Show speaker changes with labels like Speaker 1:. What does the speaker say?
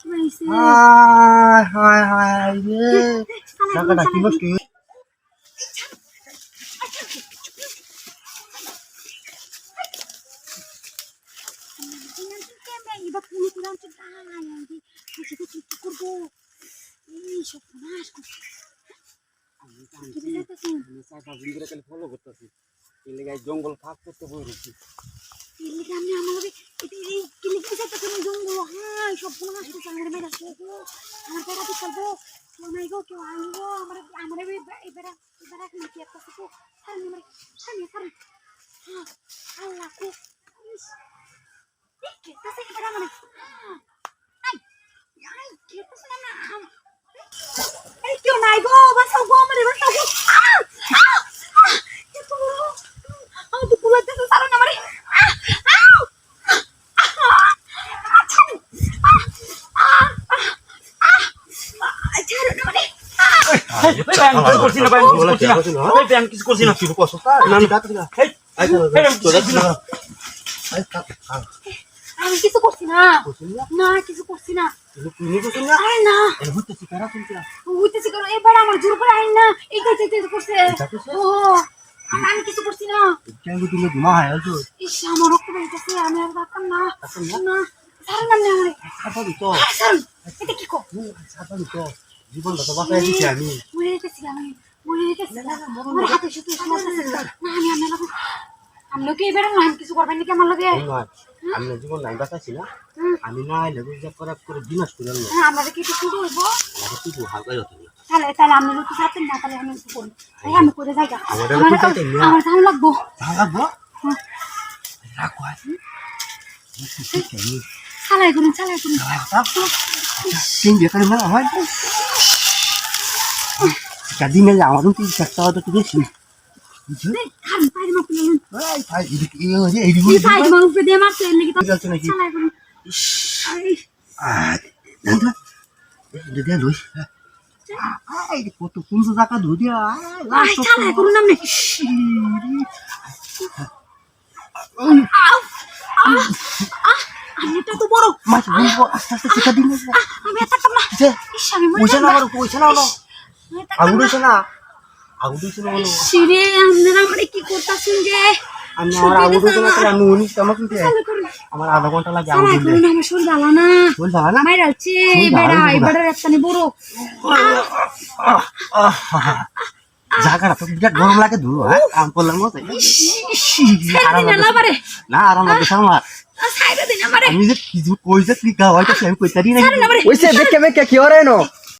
Speaker 1: হায় হায় হায় রে জায়গাটা কি নষ্ট ফলো করতেছি জঙ্গল ফাঁক করতে বই রয়েছি
Speaker 2: কেউ নাই গো বাঁচাও গো আমারে বাঁচাও গো আমি তো পুলাইতেছে সারা না আমারে আমি কিছু করছি না না কিছু করছি না আরে না হইতেছি কেন এবার আমার জোর করে আইন না এইটাই চাইতে করছে ও আমি কিছু করছি না ইস আমার রক্ত বেরিয়েছে আমি আর রাখতাম না না সারা নাম নেই আমার এটা কি কো
Speaker 1: জীবনটা তো বাঁচাই দিচ্ছি আমি
Speaker 2: মরে যেতেছি আমার হাতে শুধু সমস্যা না আমি লোকে এবার না কিছু করবেন নাকি আমার লগে
Speaker 1: আমি জীবন নাই বাঁচাইছি না আমি না এলে করার করে বিনাশ করে আনলো
Speaker 2: আমাদের কি একটু শুরু হইব
Speaker 1: আমাদের কি হালকাই হতো না
Speaker 2: তাহলে আমি লোক সাথেন না তাহলে আমি কি করব আমি করে যাই আমার ধান লাগবো
Speaker 1: রাখো
Speaker 2: চালাই করুন
Speaker 1: তিন বেকারে মেলা হয় দিনে আমারও কি চেষ্টা হতো তো বেশি কত কুঞ্জ জায়গা ধুই
Speaker 2: তো বড়
Speaker 1: আস্তে আস্তে শিখা দিন
Speaker 2: আমি এত না
Speaker 1: পয়সা না পয়সা না আগুন না সিরে
Speaker 2: আপনারা আমারে কি করতেছেন যে
Speaker 1: আমি আমার আগুন না তাহলে আমি উনি কেমন কিন্তু আমার আধা ঘন্টা লাগে আগুন দিতে
Speaker 2: আমার শরীর ভালো না মাইরালছে বেড়া রাস্তানি বড়
Speaker 1: জায়গাটা তো বিরাট গরম লাগে ধুলো হ্যাঁ কাম করলাম না আরাম লাগছে আমার আমি যে কিছু কইছে কি গাওয়াইতে আমি কইতারি না
Speaker 3: কইছে দেখে কি ওরে নো